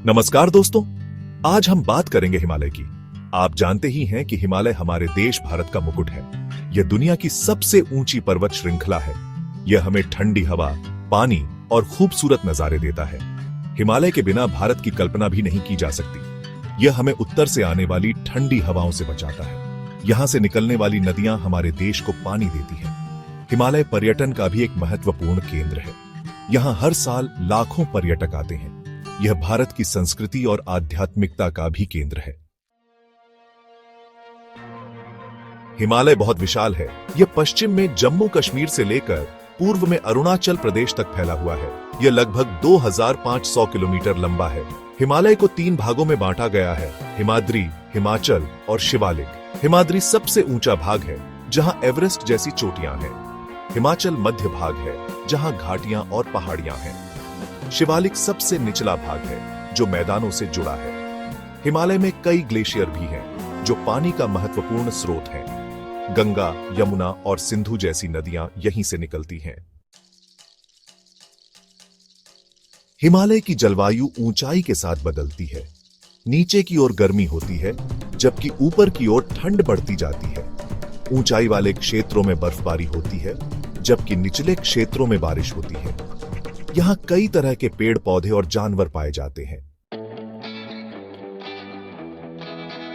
नमस्कार दोस्तों, आज हम बात करेंगे हिमालय की। आप जानते ही हैं कि हिमालय हमारे देश भारत का मुकुट है। यह दुनिया की सबसे ऊंची पर्वत श्रृंखला है। यह हमें ठंडी हवा, पानी और खूबसूरत नजारे देता है। हिमालय के बिना भारत की कल्पना भी नहीं की जा सकती। यह हमें उत्तर से आने वाली ठंडी हवाओं से बचाता है। यहाँ से निकलने वाली नदियां हमारे देश को पानी देती है। हिमालय पर्यटन का भी एक महत्वपूर्ण केंद्र है। यहाँ हर साल लाखों पर्यटक आते हैं। यह भारत की संस्कृति और आध्यात्मिकता का भी केंद्र है। हिमालय बहुत विशाल है। यह पश्चिम में जम्मू कश्मीर से लेकर पूर्व में अरुणाचल प्रदेश तक फैला हुआ है। यह लगभग 2500 किलोमीटर लंबा है। हिमालय को 3 भागों में बांटा गया है: हिमाद्री, हिमाचल और शिवालिक। हिमाद्री सबसे ऊंचा भाग है, जहां एवरेस्ट जैसी चोटियां हैं। हिमाचल मध्य भाग है, जहां घाटियां और पहाड़ियां हैं। शिवालिक सबसे निचला भाग है, जो मैदानों से जुड़ा है। हिमालय में कई ग्लेशियर भी हैं, जो पानी का महत्वपूर्ण स्रोत हैं। गंगा, यमुना और सिंधु जैसी नदियां यहीं से निकलती हैं। हिमालय की जलवायु ऊंचाई के साथ बदलती है। नीचे की ओर गर्मी होती है, जबकि ऊपर की ओर ठंड बढ़ती जाती है। ऊंचाई वाले क्षेत्रों में बर्फबारी होती है, जबकि निचले क्षेत्रों में बारिश होती है। यहाँ कई तरह के पेड़ पौधे और जानवर पाए जाते हैं।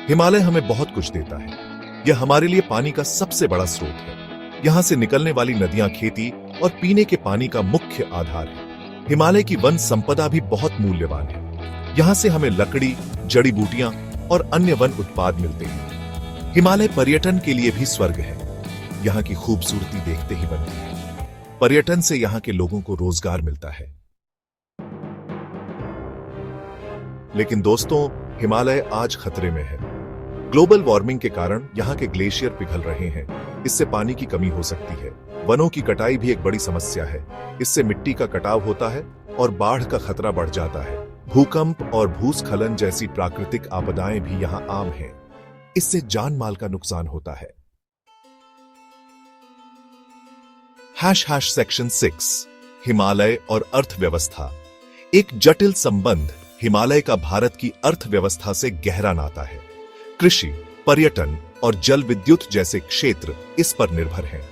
हिमालय हमें बहुत कुछ देता है। यह हमारे लिए पानी का सबसे बड़ा स्रोत है। यहाँ से निकलने वाली नदियां खेती और पीने के पानी का मुख्य आधार है। हिमालय की वन संपदा भी बहुत मूल्यवान है। यहाँ से हमें लकड़ी, जड़ी बूटियां और अन्य वन उत्पाद मिलते हैं। हिमालय पर्यटन के लिए भी स्वर्ग है। यहाँ की खूबसूरती देखते ही बनती है। पर्यटन से यहाँ के लोगों को रोजगार मिलता है। लेकिन दोस्तों, हिमालय आज खतरे में है। ग्लोबल वार्मिंग के कारण यहाँ के ग्लेशियर पिघल रहे हैं। इससे पानी की कमी हो सकती है। वनों की कटाई भी एक बड़ी समस्या है। इससे मिट्टी का कटाव होता है और बाढ़ का खतरा बढ़ जाता है। भूकंप और भूस्खलन जैसी प्राकृतिक आपदाएं भी यहाँ आम हैं। इससे जान माल का नुकसान होता है। सेक्शन 6 हिमालय और अर्थव्यवस्था। एक जटिल संबंध हिमालय का भारत की अर्थव्यवस्था से गहरा नाता है। कृषि, पर्यटन और जल विद्युत जैसे क्षेत्र इस पर निर्भर हैं।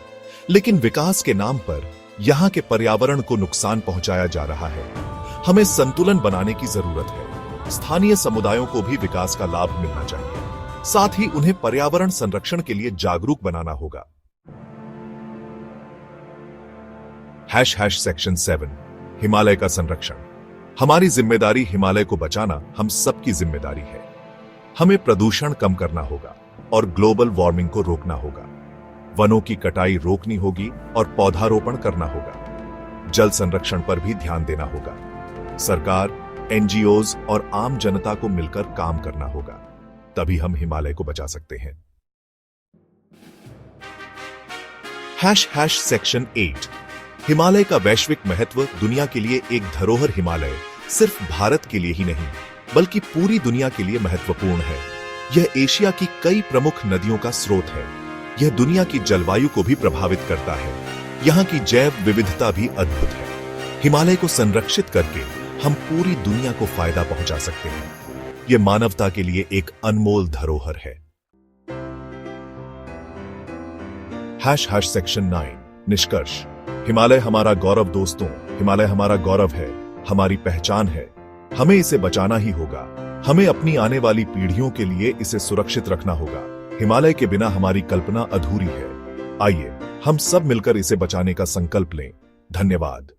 लेकिन विकास के नाम पर यहां के पर्यावरण को नुकसान पहुंचाया जा रहा है। हमें संतुलन बनाने की जरूरत है। स्थानीय समुदायों को भी विकास का लाभ मिलना चाहिए। साथ ही उन्हें पर्यावरण संरक्षण के लिए जागरूक बनाना होगा। सेक्शन 7 हिमालय का संरक्षण। हमारी जिम्मेदारी हिमालय को बचाना हम सबकी जिम्मेदारी है। हमें प्रदूषण कम करना होगा और ग्लोबल वार्मिंग को रोकना होगा। वनों की कटाई रोकनी होगी और पौधारोपण करना होगा। जल संरक्षण पर भी ध्यान देना होगा। सरकार, एनजीओज और आम जनता को मिलकर काम करना होगा। तभी हम हिमालय को बचा सकते हैं। सेक्शन 8 हिमालय का वैश्विक महत्व। दुनिया के लिए एक धरोहर हिमालय सिर्फ भारत के लिए ही नहीं, बल्कि पूरी दुनिया के लिए महत्वपूर्ण है। यह एशिया की कई प्रमुख नदियों का स्रोत है। यह दुनिया की जलवायु को भी प्रभावित करता है। यहाँ की जैव विविधता भी अद्भुत है। हिमालय को संरक्षित करके हम पूरी दुनिया को फायदा पहुंचा सकते हैं। यह मानवता के लिए एक अनमोल धरोहर है। सेक्शन 9 निष्कर्ष। हिमालय हमारा गौरव दोस्तों, हिमालय हमारा गौरव है, हमारी पहचान है। हमें इसे बचाना ही होगा। हमें अपनी आने वाली पीढ़ियों के लिए इसे सुरक्षित रखना होगा। हिमालय के बिना हमारी कल्पना अधूरी है। आइए हम सब मिलकर इसे बचाने का संकल्प लें। धन्यवाद।